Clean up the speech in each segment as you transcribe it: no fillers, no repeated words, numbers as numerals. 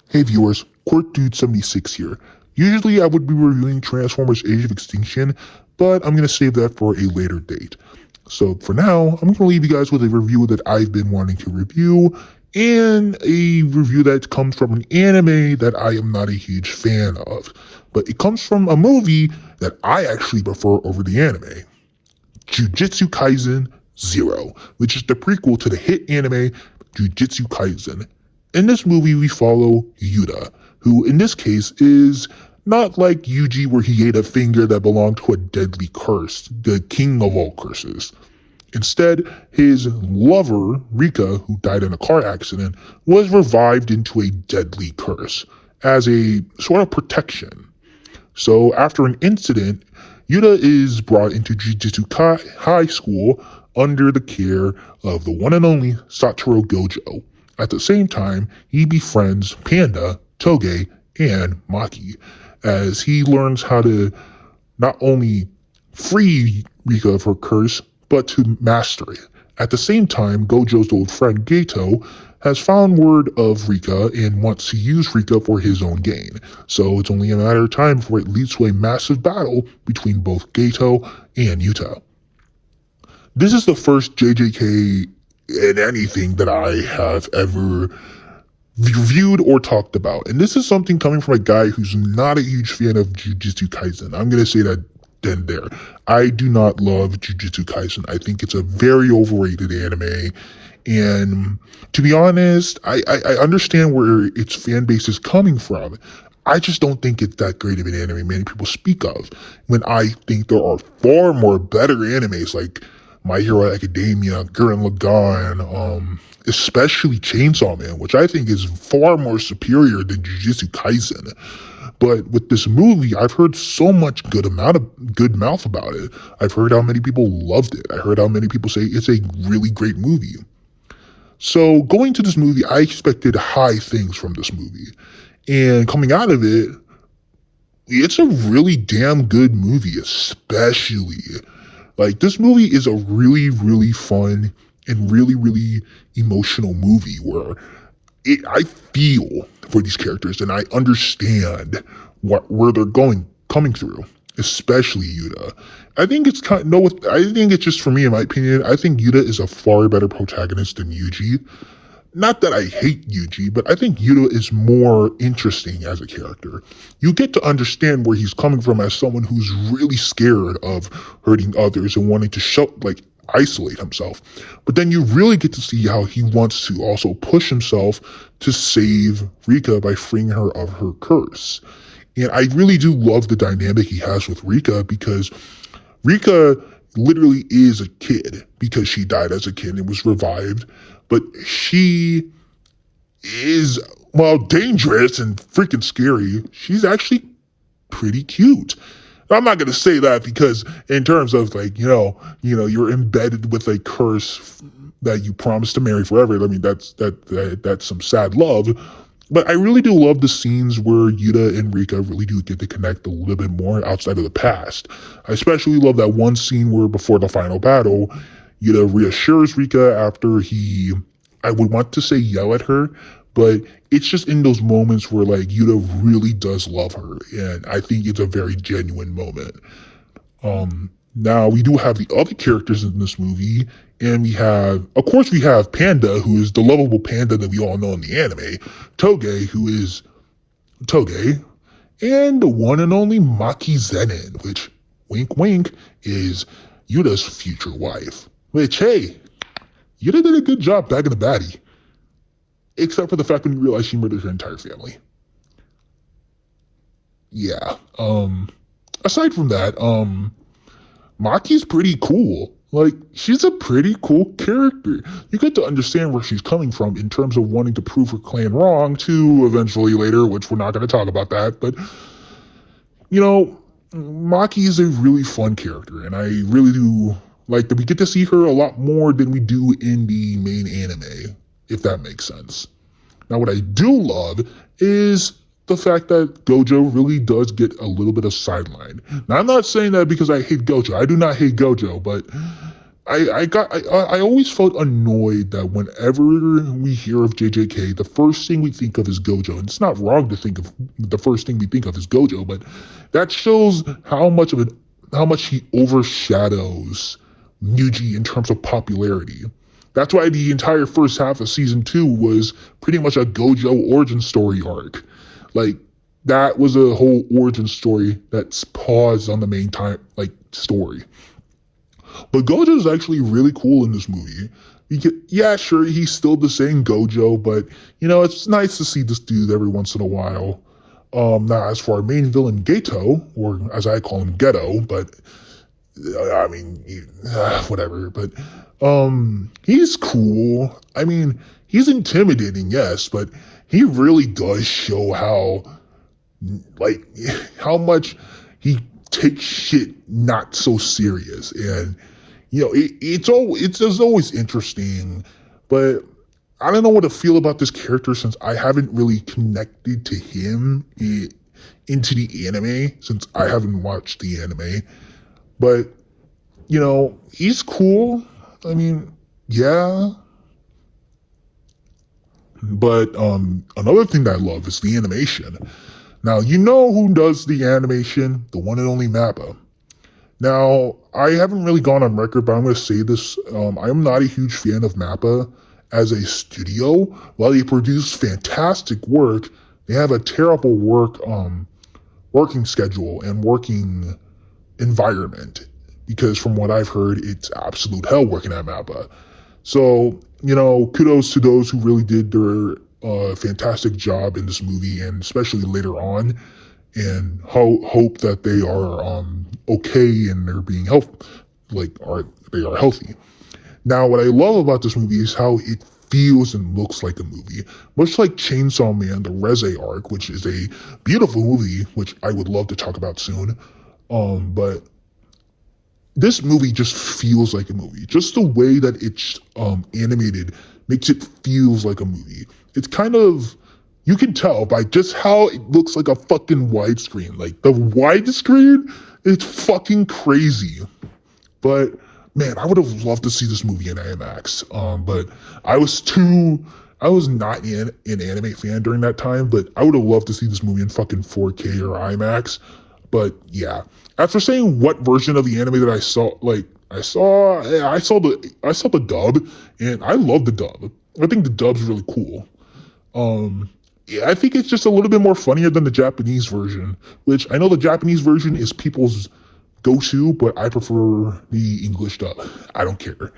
Hey viewers, Dude76 here. Usually I would be reviewing Transformers Age of Extinction, but I'm going to save that for a later date. So for now, I'm going to leave you guys with a review that I've been wanting to review, and a review that comes from an anime that I am not a huge fan of. But it comes from a movie that I actually prefer over the anime. Jujutsu Kaisen 0, which is the prequel to the hit anime Jujutsu Kaisen. In this movie, we follow Yuta, who in this case is not like Yuji where he ate a finger that belonged to a deadly curse, the king of all curses. Instead, his lover, Rika, who died in a car accident, was revived into a deadly curse as a sort of protection. So after an incident, Yuta is brought into Jujutsu High School under the care of the one and only Satoru Gojo. At the same time, he befriends Panda, Toge, and Maki, as he learns how to not only free Rika of her curse, but to master it. At the same time, Gojo's old friend Geto has found word of Rika and wants to use Rika for his own gain. So it's only a matter of time before it leads to a massive battle between both Geto and Yuta. This is the first JJK in anything that I have ever reviewed or talked about. And this is something coming from a guy who's not a huge fan of Jujutsu Kaisen. I'm going to say that then there. I do not love Jujutsu Kaisen. I think it's a very overrated anime. And to be honest, I understand where its fan base is coming from. I just don't think it's that great of an anime many people speak of, when I think there are far more better animes like My Hero Academia, Gurren Lagann, especially Chainsaw Man, which I think is far more superior than Jujutsu Kaisen. But with this movie, I've heard so much good mouth about it. I've heard how many people loved it. I heard how many people say it's a really great movie. So going to this movie, I expected high things from this movie. And coming out of it, it's a really damn good movie, especially. Like, this movie is a really, really fun and really, really emotional movie where I feel for these characters and I understand where they're coming through, especially Yuta. I think it's just, for me, in my opinion, I think Yuta is a far better protagonist than Yuji. Not that I hate Yuji, but I think Yuta is more interesting as a character. You get to understand where he's coming from as someone who's really scared of hurting others and wanting to isolate himself. But then you really get to see how he wants to also push himself to save Rika by freeing her of her curse. And I really do love the dynamic he has with Rika, because Rika literally is a kid because she died as a kid and was revived. But she is, while dangerous and freaking scary, she's actually pretty cute. I'm not going to say that because in terms of you're embedded with a curse that you promised to marry forever. I mean, that's some sad love. But I really do love the scenes where Yuta and Rika really do get to connect a little bit more outside of the past. I especially love that one scene where before the final battle, Yuta reassures Rika after I would want to say yell at her, but it's just in those moments where Yuta really does love her, and I think it's a very genuine moment. Now we do have the other characters in this movie, and we have Panda, who is the lovable Panda that we all know in the anime, Toge, who is Toge, and the one and only Maki Zenin, which, wink wink, is Yuta's future wife. Which, hey, Yuta did a good job bagging the baddie. Except for the fact when you realize she murdered her entire family. Yeah. Aside from that, Maki's pretty cool. She's a pretty cool character. You get to understand where she's coming from in terms of wanting to prove her clan wrong, too, eventually later, which we're not going to talk about that. But, Maki is a really fun character, and I really do like that we get to see her a lot more than we do in the main anime, if that makes sense. Now, what I do love is the fact that Gojo really does get a little bit of sideline. Now, I'm not saying that because I hate Gojo. I do not hate Gojo, but I always felt annoyed that whenever we hear of JJK, the first thing we think of is Gojo. And it's not wrong to think of the first thing we think of is Gojo, but that shows how much he overshadows Yuji in terms of popularity. That's why the entire first half of season 2 was pretty much a Gojo origin story arc. Like, that was a whole origin story that's paused on the main story. But Gojo is actually really cool in this movie. Yeah, sure, he's still the same Gojo, but, it's nice to see this dude every once in a while. Now, as for our main villain, Geto, or as I call him, Ghetto, but, whatever, but, he's cool. I mean, he's intimidating, yes, but he really does show how much he takes shit not so serious. And, it's just always interesting, but I don't know what to feel about this character since I haven't really connected to him into the anime, since I haven't watched the anime. But, he's cool. I mean, yeah. But another thing that I love is the animation. Now, you know who does the animation? The one and only Mappa. Now, I haven't really gone on record, but I'm going to say this. I am not a huge fan of Mappa as a studio. While they produce fantastic work, they have a terrible working schedule and working environment. Because from what I've heard, it's absolute hell working at Mappa. So, kudos to those who really did their fantastic job in this movie, and especially later on, and hope that they are okay and they're being they are healthy. Now, what I love about this movie is how it feels and looks like a movie, much like Chainsaw Man, the Reze arc, which is a beautiful movie, which I would love to talk about soon. But this movie just feels like a movie. Just the way that it's animated makes it feels like a movie. It's kind of, you can tell by just how it looks like a fucking widescreen. Like, the widescreen, it's fucking crazy. But, man, I would have loved to see this movie in IMAX. But I was not an anime fan during that time, but I would have loved to see this movie in fucking 4K or IMAX. But yeah, after saying what version of the anime that I saw the dub, and I love the dub. I think the dub's really cool. Yeah, I think it's just a little bit more funnier than the Japanese version, which I know the Japanese version is people's go-to, but I prefer the English dub. I don't care.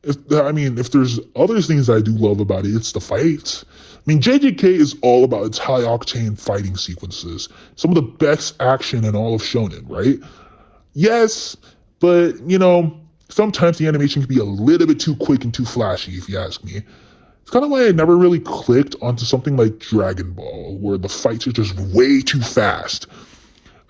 If there's other things I do love about it, it's the fights. I mean, JJK is all about its high-octane fighting sequences. Some of the best action in all of shonen, right? Yes, but, sometimes the animation can be a little bit too quick and too flashy, if you ask me. It's kind of why I never really clicked onto something like Dragon Ball, where the fights are just way too fast.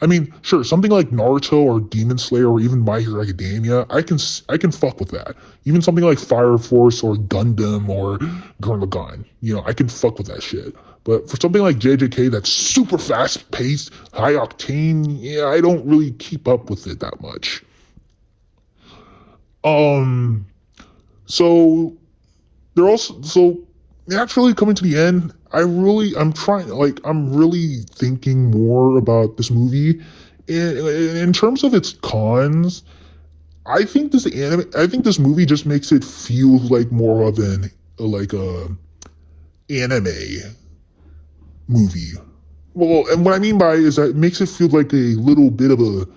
I mean, sure, something like Naruto or Demon Slayer or even My Hero Academia, I can fuck with that. Even something like Fire Force or Gundam or Gurren Lagann, I can fuck with that shit. But for something like JJK that's super fast-paced, high-octane, yeah, I don't really keep up with it that much. So naturally coming to the end, I'm really thinking more about this movie. In terms of its cons, I think this movie just makes it feel like more of a anime movie. Well, and what I mean by is that it makes it feel like a little bit of a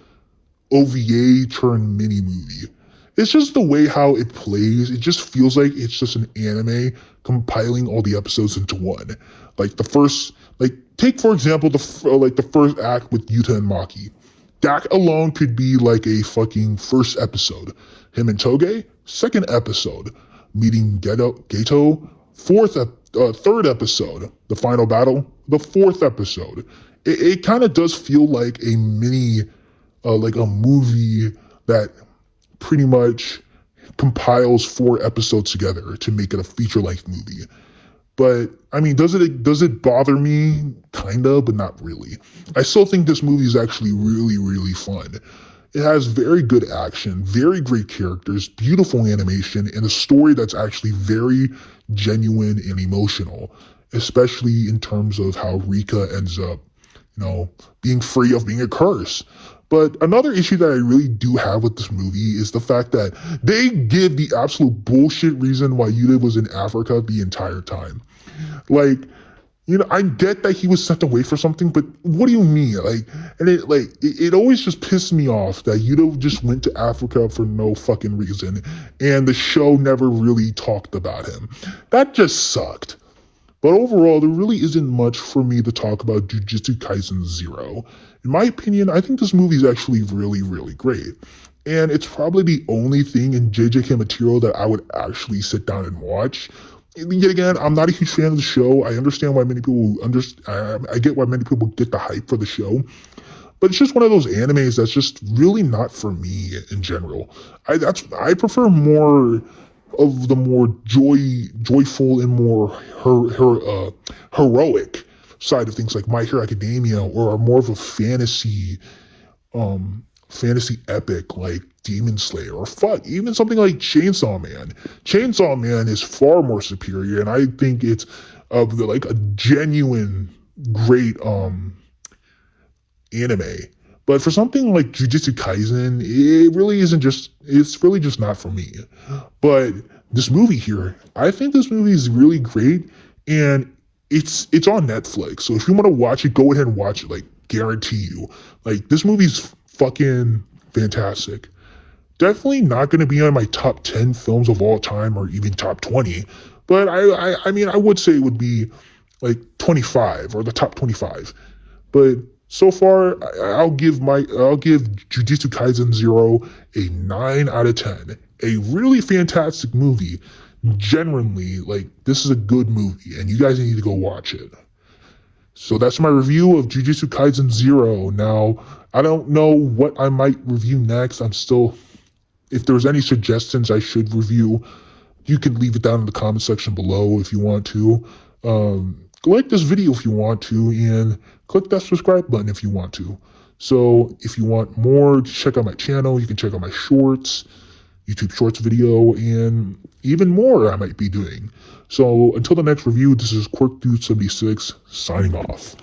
OVA turned mini movie. It's just the way how it plays. It just feels like it's just an anime compiling all the episodes into one. Take for example the first act with Yuta and Maki. That alone could be like a fucking first episode. Him and Toge, second episode. Meeting Geto, third episode. The final battle, the fourth episode. It kind of does feel like a mini, like a movie that pretty much compiles 4 episodes together to make it a feature-length movie. But, I mean, does it bother me? Kinda, but not really. I still think this movie is actually really, really fun. It has very good action, very great characters, beautiful animation, and a story that's actually very genuine and emotional, especially in terms of how Rika ends up, being free of being a curse. But another issue that I really do have with this movie is the fact that they give the absolute bullshit reason why Yuta was in Africa the entire time. Like, I get that he was sent away for something, but what do you mean? It always just pissed me off that Yuta just went to Africa for no fucking reason, and the show never really talked about him. That just sucked. But overall, there really isn't much for me to talk about Jujutsu Kaisen 0. In my opinion, I think this movie is actually really, really great. And it's probably the only thing in JJK material that I would actually sit down and watch. And yet again, I'm not a huge fan of the show. I understand why many people I get why many people get the hype for the show. But it's just one of those animes that's just really not for me in general. I prefer more of the more joyful and more heroic side of things, like My Hero Academia, or more of a fantasy epic like Demon Slayer, or fuck, even something like Chainsaw Man. Chainsaw Man is far more superior, and I think it's a genuine great anime. But for something like Jujutsu Kaisen, it's really just not for me. But this movie here, I think this movie is really great, and it's on Netflix. So if you want to watch it, go ahead and watch it, guarantee you. This movie's fucking fantastic. Definitely not going to be on my top 10 films of all time, or even top 20. But I mean, I would say it would be 25, or the top 25. But so far, I'll give Jujutsu Kaisen 0 a 9 out of 10. A really fantastic movie. Genuinely, this is a good movie, and you guys need to go watch it. So that's my review of Jujutsu Kaisen 0. Now, I don't know what I might review next. If there's any suggestions I should review, you can leave it down in the comment section below if you want to. Like this video if you want to, and click that subscribe button if you want to. So if you want more, check out my channel. You can check out my shorts, YouTube Shorts video, and even more I might be doing. So until the next review, this is Quirk Dude 76 signing off.